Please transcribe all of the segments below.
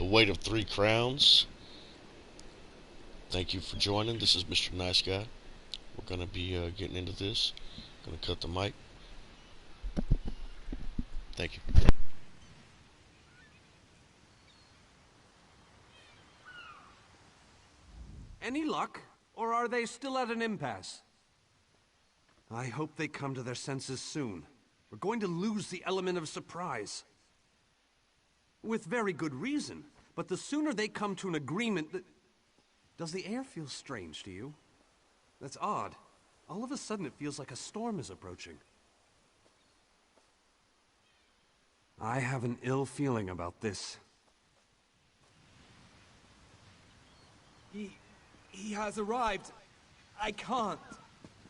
the weight of 3 crowns. Thank you for joining. This is MrNiceGuy. We're going to be getting into this. Going to cut the mic. Thank you. Any luck? Or are they still at an impasse? I hope they come to their senses soon. We're going to lose the element of surprise. With very good reason. But the sooner they come to an agreement that... Does the air feel strange to you? That's odd. All of a sudden it feels like a storm is approaching. I have an ill feeling about this. He has arrived. I can't.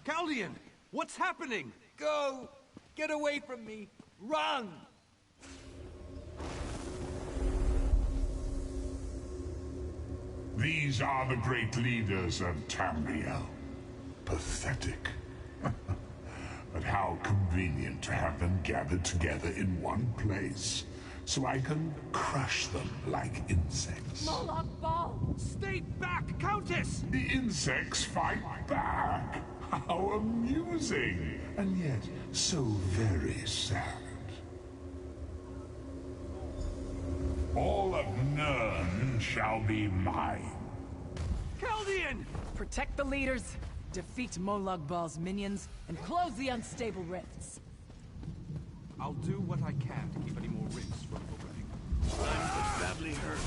Chaldean! What's happening? Go! Get away from me! Run! These are the great leaders of Tamriel. Pathetic. But how convenient to have them gathered together in one place, so I can crush them like insects. Moloch Ball! Stay back, Countess! The insects fight back. How amusing, and yet so very sad. All of Nirn shall be mine. Chaldean! Protect the leaders, defeat Moloch Ball's minions, and close the unstable rifts. I'll do what I can to keep any more rifts from opening. I'm so badly hurt.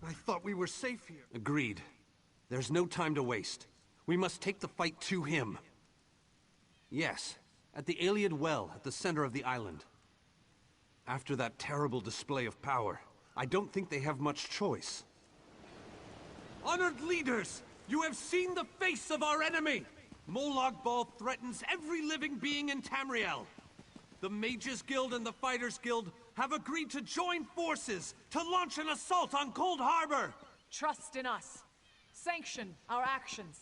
I thought we were safe here. Agreed. There's no time to waste. We must take the fight to him. Yes, at the Iliad Well at the center of the island. After that terrible display of power, I don't think they have much choice. Honored leaders, you have seen the face of our enemy! Moloch Ball threatens every living being in Tamriel. The Mages Guild and the Fighters Guild have agreed to join forces to launch an assault on Cold Harbor! Trust in us. Sanction our actions.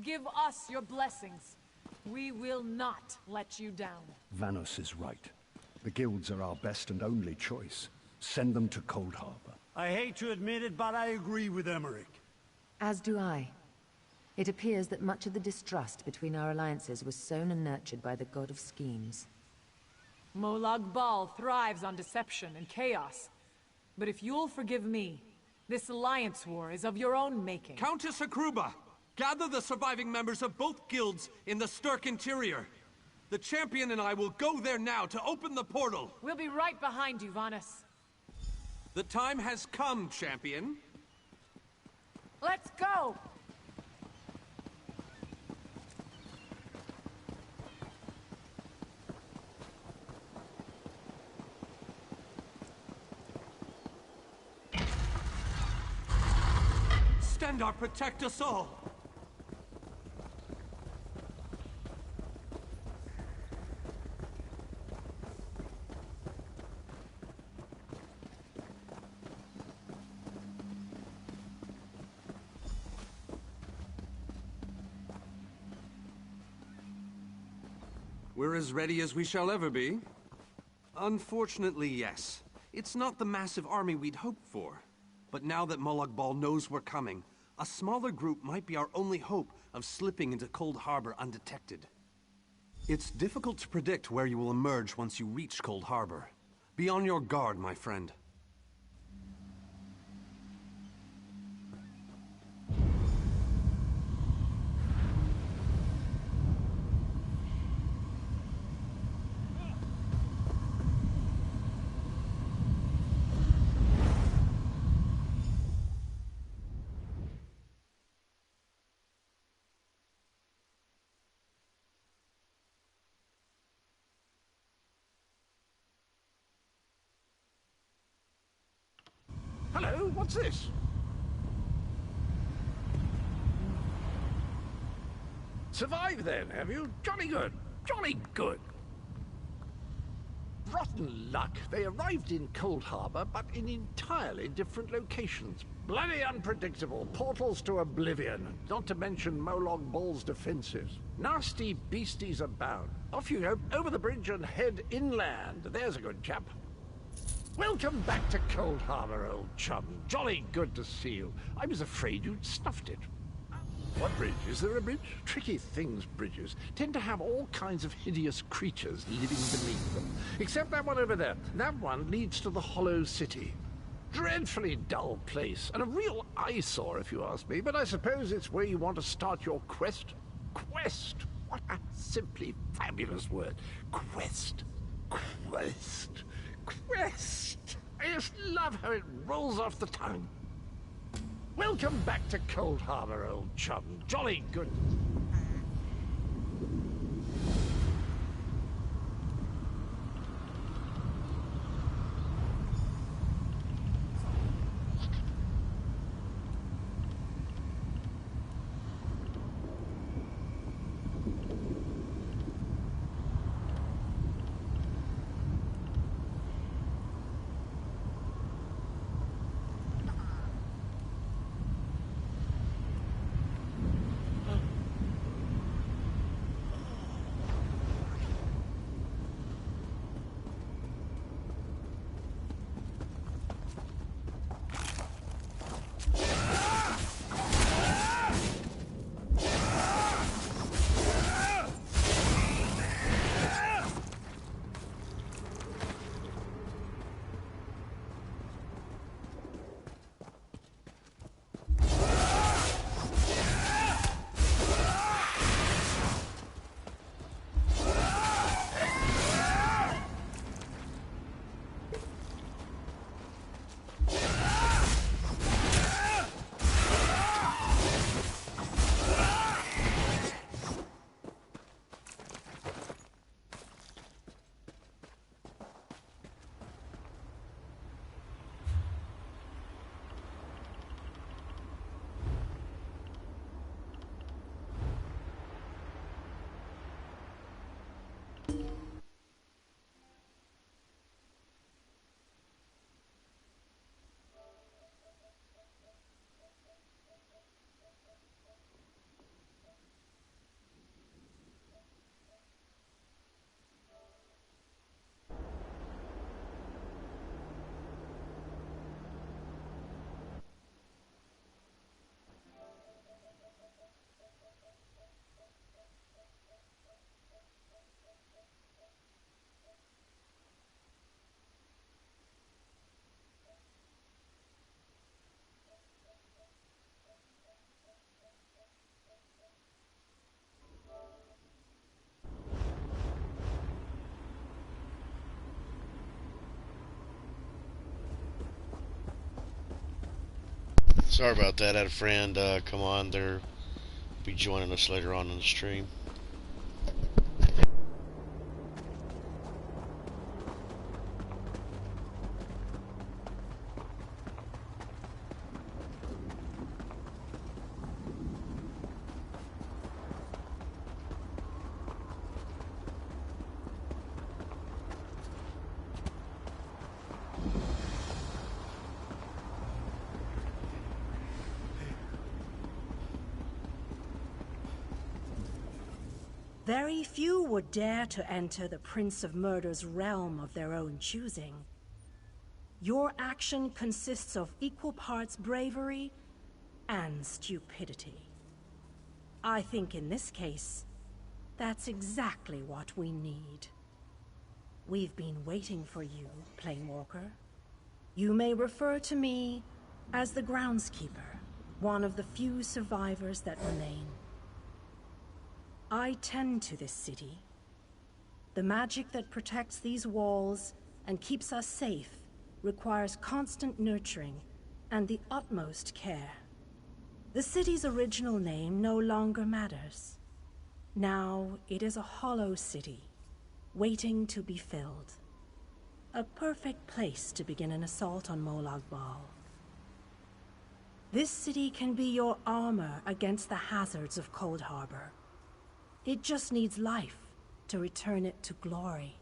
Give us your blessings. We will not let you down. Vanos is right. The guilds are our best and only choice. Send them to Cold Harbor. I hate to admit it, but I agree with Emmerich. As do I. It appears that much of the distrust between our alliances was sown and nurtured by the god of schemes. Molag Bal thrives on deception and chaos. But if you'll forgive me, this alliance war is of your own making. Countess Akruba! Gather the surviving members of both guilds in the Sturk interior. The champion and I will go there now to open the portal. We'll be right behind you, Vanus. The time has come, champion. Let's go! Stendarr, protect us all! We're as ready as we shall ever be. Unfortunately, yes. It's not the massive army we'd hoped for. But now that Molag Bal knows we're coming, a smaller group might be our only hope of slipping into Cold Harbor undetected. It's difficult to predict where you will emerge once you reach Cold Harbor. Be on your guard, my friend. Hello, what's this? Survived then, have you? Jolly good. Jolly good. Rotten luck. They arrived in Cold Harbor, but in entirely different locations. Bloody unpredictable. Portals to oblivion. Not to mention Molag Bal's defenses. Nasty beasties abound. Off you go, over the bridge and head inland. There's a good chap. Welcome back to Cold Harbor, old chum. Jolly good to see you. I was afraid you'd snuffed it. What bridge? Is there a bridge? Tricky things, bridges. Tend to have all kinds of hideous creatures living beneath them. Except that one over there. That one leads to the Hollow City. Dreadfully dull place, and a real eyesore if you ask me, but I suppose it's where you want to start your quest. Quest! What a simply fabulous word. Quest. Quest. Quest! I just love how it rolls off the tongue. Welcome back to Cold Harbor, old chum. Jolly good. Sorry about that. I had a friend come on. They'll be joining us later on in the stream. Very few would dare to enter the Prince of Murder's realm of their own choosing. Your action consists of equal parts bravery and stupidity. I think in this case, that's exactly what we need. We've been waiting for you, Planewalker. You may refer to me as the Groundskeeper, one of the few survivors that remain. I tend to this city. The magic that protects these walls and keeps us safe requires constant nurturing and the utmost care. The city's original name no longer matters. Now it is a hollow city, waiting to be filled. A perfect place to begin an assault on Molag Bal. This city can be your armor against the hazards of Cold Harbor. It just needs life to return it to glory.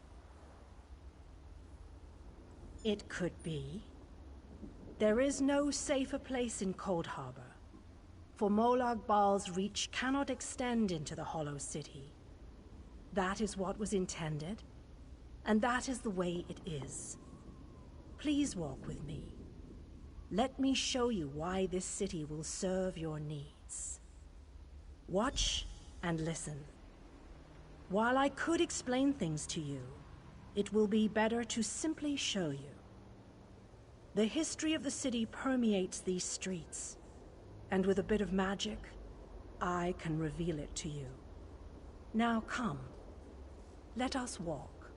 It could be. There is no safer place in Cold Harbor, for Molag Bal's reach cannot extend into the Hollow City. That is what was intended, and that is the way it is. Please walk with me. Let me show you why this city will serve your needs. Watch and listen. While I could explain things to you, it will be better to simply show you. The history of the city permeates these streets, and with a bit of magic, I can reveal it to you. Now come, let us walk.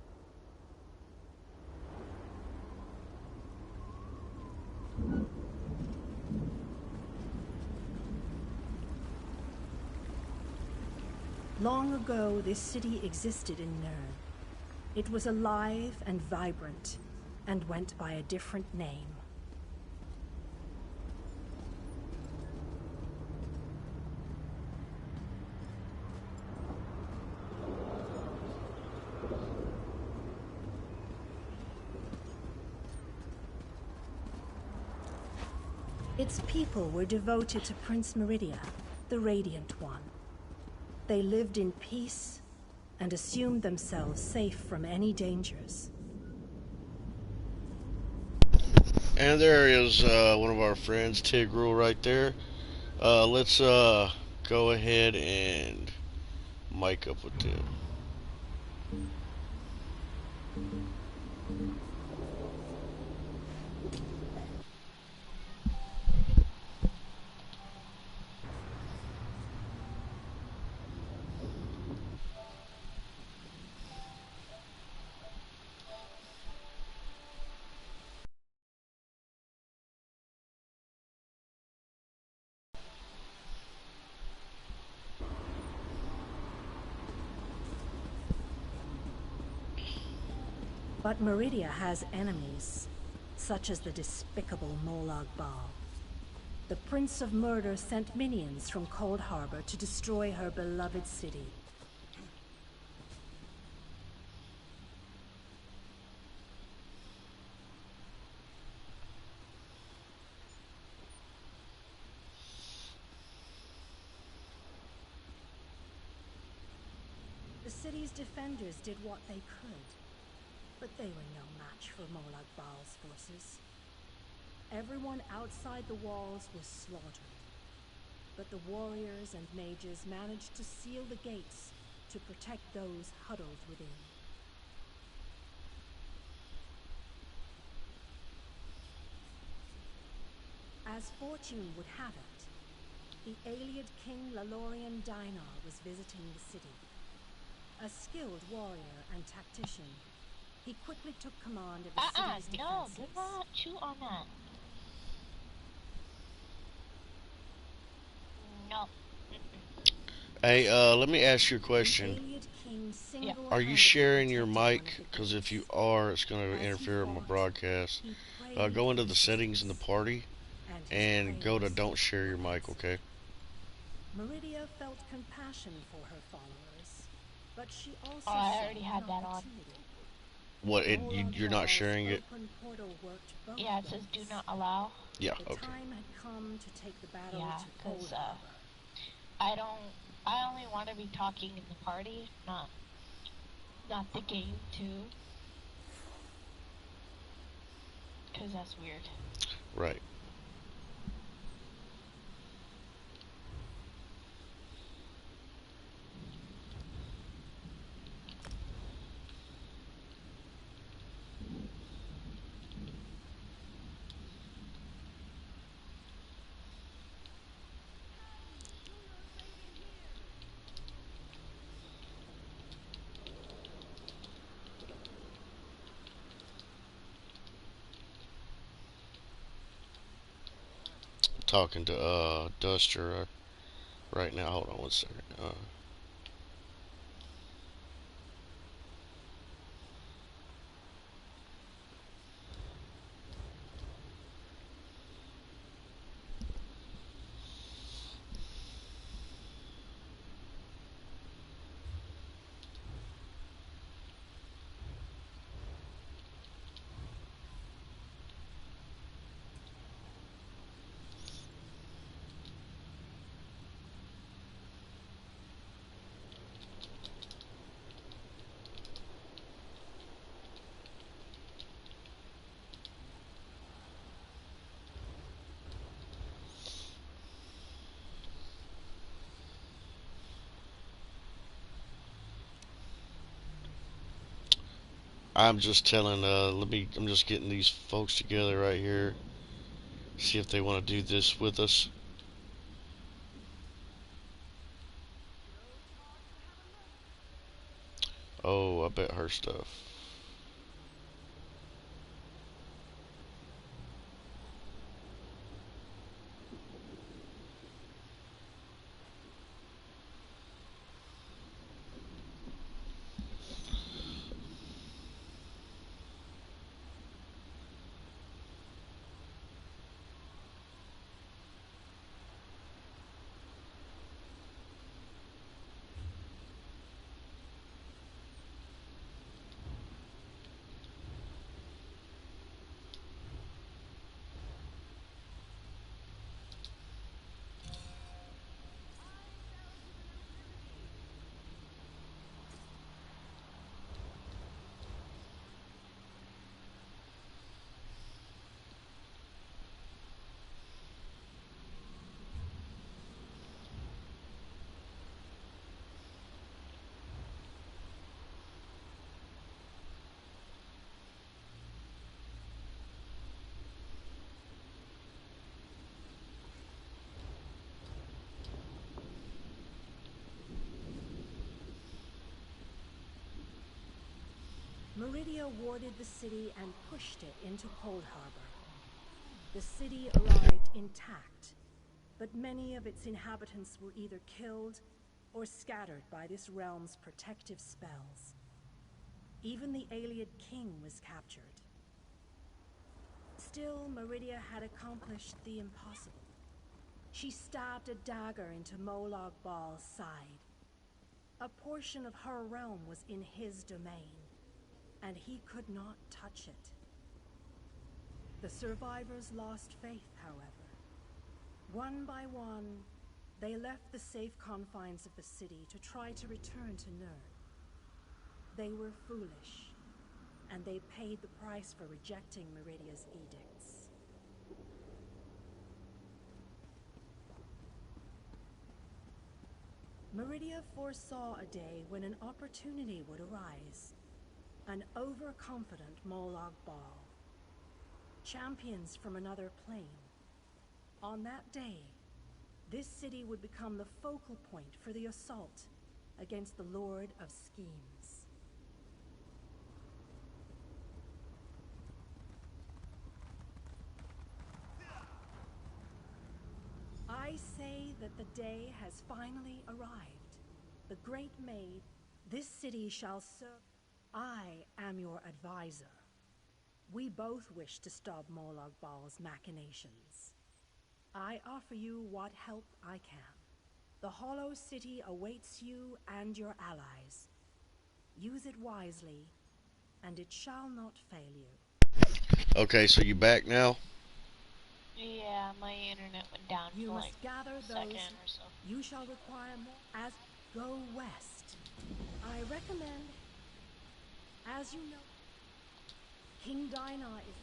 Long ago, this city existed in Nirn. It was alive and vibrant, and went by a different name. Its people were devoted to Prince Meridia, the Radiant One. They lived in peace and assumed themselves safe from any dangers. And there is one of our friends, Tigreal, right there. Let's go ahead and mic up with them. But Meridia has enemies, such as the despicable Molag Bal. The Prince of Murder sent minions from Cold Harbor to destroy her beloved city. The city's defenders did what they could, but they were no match for Molag Bal's forces. Everyone outside the walls was slaughtered, but the warriors and mages managed to seal the gates to protect those huddled within. As fortune would have it, the Ayleid King Lalorian Dinar was visiting the city. A skilled warrior and tactician, he quickly took command of the city's defenses. No, do not chew on that. No. Hey, let me ask you a question. Yeah. Are you sharing your mic? Because if you are, it's going to interfere with my broadcast. Go into the settings in the party and go to don't share your mic, okay? Meridia felt compassion for her followers, but she also Oh, I saw already an had that on. opportunity. What, you're not sharing it? Yeah, it says do not allow. Yeah, The okay. time had come to take the battle Yeah, to Cold because Harbor. I only want to be talking in the party, not the game too. Because that's weird. Right. Talking to Duster right now. Hold on one second. I'm just telling, I'm just getting these folks together right here. See if they want to do this with us. Oh, I bet her stuff. Meridia warded the city and pushed it into Cold Harbor. The city arrived intact, but many of its inhabitants were either killed or scattered by this realm's protective spells. Even the Ayleid king was captured. Still, Meridia had accomplished the impossible. She stabbed a dagger into Molag Bal's side. A portion of her realm was in his domain, and he could not touch it. The survivors lost faith, however. One by one, they left the safe confines of the city to try to return to Nurn. They were foolish, and they paid the price for rejecting Meridia's edicts. Meridia foresaw a day when an opportunity would arise. An overconfident Molag Bal. Champions from another plane. On that day, this city would become the focal point for the assault against the Lord of Schemes. I I say that the day has finally arrived. The Great Maid, this city shall serve. I am your advisor. We both wish to stop Molag Bal's machinations. I offer you what help I can. The Hollow City awaits you and your allies. Use it wisely, and it shall not fail you. Okay, so you back now? Yeah, my internet went down You for must like gather a those second or so. you shall require more as go west. I recommend, as you know, King Dinar is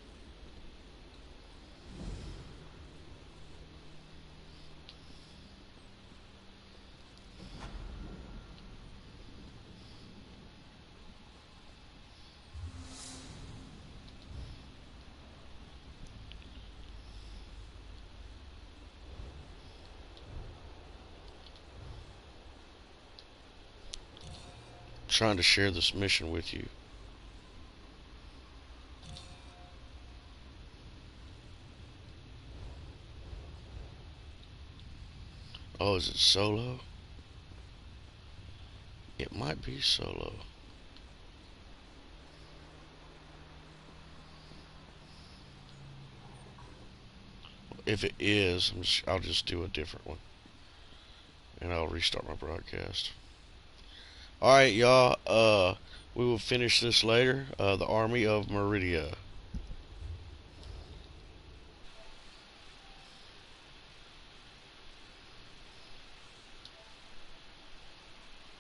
Trying to share this mission with you. Oh, is it solo? It might be solo. If it is, I'll just do a different one. And I'll restart my broadcast. Alright, y'all. We will finish this later. The Army of Meridia.